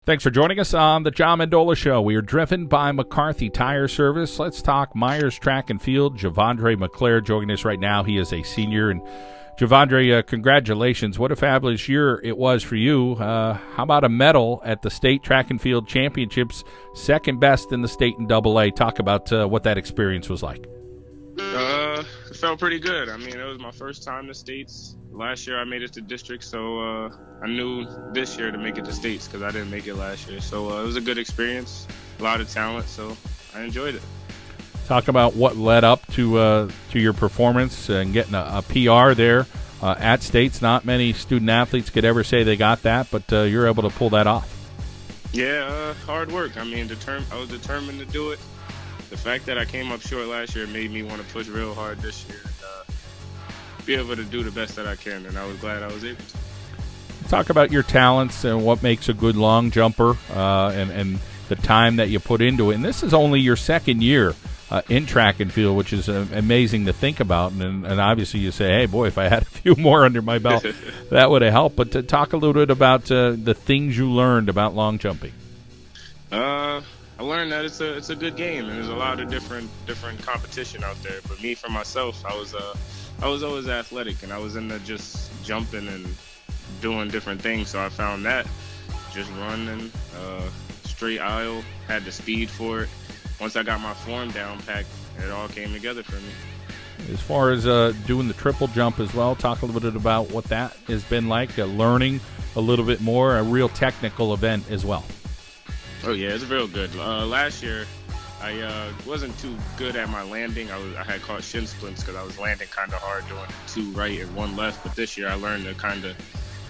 Thanks for joining us on the John Mendola Show. We are driven by McCarthy Tire Service. Let's talk Meyers track and field. Je'Vondrea McClair joining us right now. He is a senior. And Je'Vondrea, congratulations. What a fabulous year it was for you. How about a medal at the state track and field championships, second best in the state in AA? Talk about what that experience was like. It felt pretty good. I mean, it was my first time to states. Last year I made it to district, so I knew this year to make it to states because I didn't make it last year. So it was a good experience, a lot of talent, so I enjoyed it. Talk about what led up to your performance and getting a PR there at states. Not many student athletes could ever say they got that, but you're able to pull that off. Yeah, hard work. I mean, I was determined to do it. The fact that I came up short last year made me want to push real hard this year and be able to do the best that I can, and I was glad I was able to. Talk about your talents and what makes a good long jumper and the time that you put into it. And this is only your second year in track and field, which is amazing to think about. And obviously you say, hey, boy, if I had a few more under my belt, that would have helped. But to talk a little bit about the things you learned about long jumping. I learned that it's a good game, and there's a lot of different competition out there. But me, for myself, I was always athletic, and I was into just jumping and doing different things. So I found that just running, straight aisle, had the speed for it. Once I got my form down packed, it all came together for me. As far as doing the triple jump as well, talk a little bit about what that has been like, learning a little bit more, a real technical event as well. Oh yeah, it's real good. Last year, I wasn't too good at my landing. I had caught shin splints because I was landing kind of hard doing 2 right and 1 left. But this year, I learned to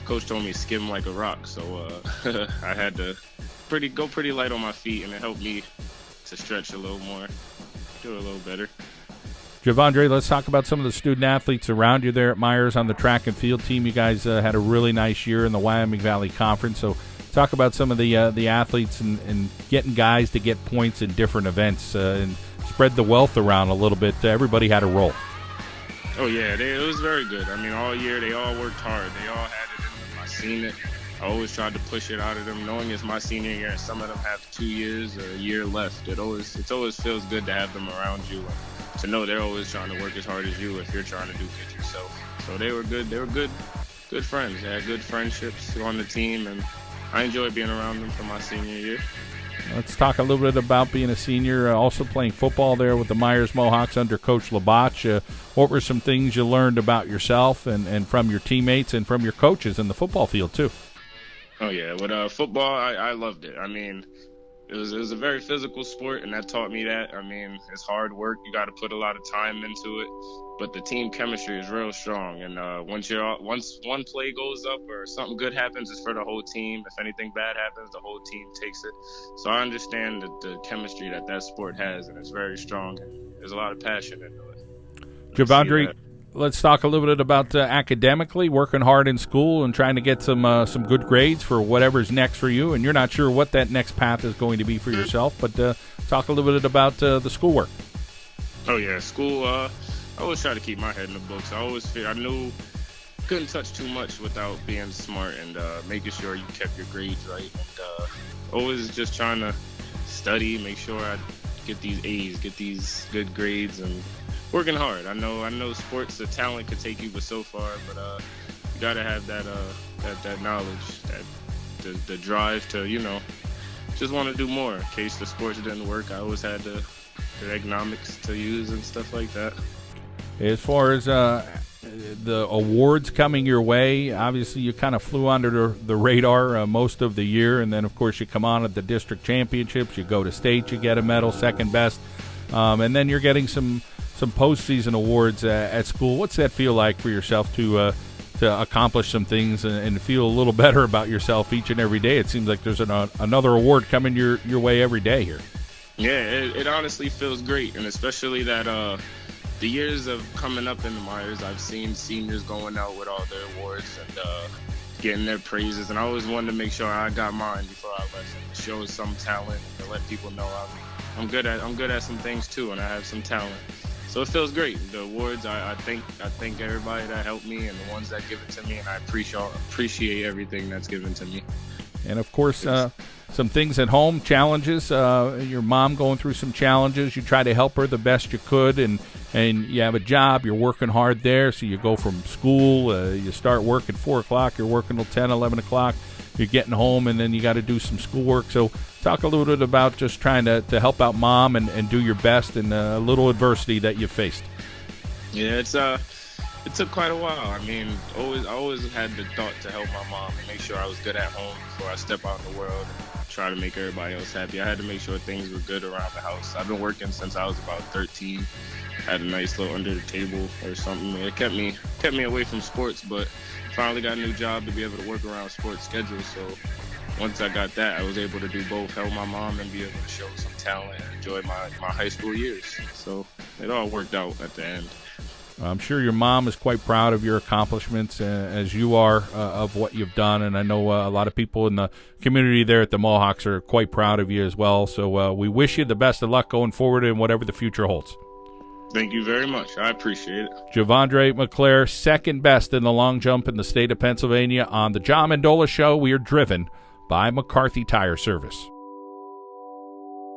coach told me skim like a rock. So I had to go pretty light on my feet, and it helped me to stretch a little more, do a little better. Je'Vondrea, let's talk about some of the student athletes around you there at Meyers on the track and field team. You guys had a really nice year in the Wyoming Valley Conference. So talk about some of the athletes and getting guys to get points in different events and spread the wealth around a little bit. Everybody had a role. Oh, yeah, it was very good. I mean, all year they all worked hard. They all had it in them. I seen it. I always tried to push it out of them, knowing it's my senior year and some of them have 2 years or a year left. It always feels good to have them around you and to know they're always trying to work as hard as you if you're trying to do good yourself. So they were good. They were good friends. They had good friendships on the team, and I enjoyed being around them for my senior year. Let's talk a little bit about being a senior, also playing football there with the Meyers Mohawks under Coach Labatch. What were some things you learned about yourself and from your teammates and from your coaches in the football field too? Oh, yeah. With football, I loved it. I mean, it was a very physical sport, and that taught me that. I mean, it's hard work. You got to put a lot of time into it. But the team chemistry is real strong, and once one play goes up or something good happens, it's for the whole team. If anything bad happens, the whole team takes it. So I understand the chemistry that sport has, and it's very strong. And there's a lot of passion into it. Je'Vondrea, let's talk a little bit about academically, working hard in school and trying to get some good grades for whatever's next for you. And you're not sure what that next path is going to be for yourself, but talk a little bit about the schoolwork. Oh yeah, school. I always try to keep my head in the books. I knew couldn't touch too much without being smart and making sure you kept your grades right. And always just trying to study, make sure I get these A's, get these good grades, and working hard. I know sports, the talent could take you but so far, but you gotta have that knowledge, the drive to just want to do more. In case the sports didn't work, I always had the economics to use and stuff like that. As far as the awards coming your way, obviously you kind of flew under the radar most of the year, and then of course you come on at the district championships, you go to state, you get a medal, second best, and then you're getting some postseason awards at school. What's that feel like for yourself to accomplish some things and feel a little better about yourself each and every day? It seems like there's another award coming your way every day here. Yeah, it honestly feels great, and especially that the years of coming up in the Meyers, I've seen seniors going out with all their awards and getting their praises, and I always wanted to make sure I got mine before I left, and show some talent and let people know I'm good at some things too, and I have some talent. So it feels great. The awards, I thank everybody that helped me and the ones that give it to me, and I appreciate everything that's given to me. And, of course, some things at home, challenges. Your mom going through some challenges. You try to help her the best you could, and you have a job. You're working hard there, so you go from school. You start work at 4 o'clock. You're working till 10, 11 o'clock. You're getting home, and then you got to do some schoolwork. So talk a little bit about just trying to help out Mom and do your best in a little adversity that you faced. Yeah, it took quite a while. I mean, I always had the thought to help my mom and make sure I was good at home before I step out in the world and try to make everybody else happy. I had to make sure things were good around the house. I've been working since I was about 13. Had a nice little under the table or something. It kept me away from sports, but finally got a new job to be able to work around sports schedules. So once I got that, I was able to do both, help my mom and be able to show some talent and enjoy my high school years. So it all worked out at the end. I'm sure your mom is quite proud of your accomplishments, as you are of what you've done. And I know a lot of people in the community there at the Mohawks are quite proud of you as well. So we wish you the best of luck going forward in whatever the future holds. Thank you very much. I appreciate it. Je'Vondrea McClair, second best in the long jump in the state of Pennsylvania. On the John Mendola Show, we are driven by McCarthy Tire Service.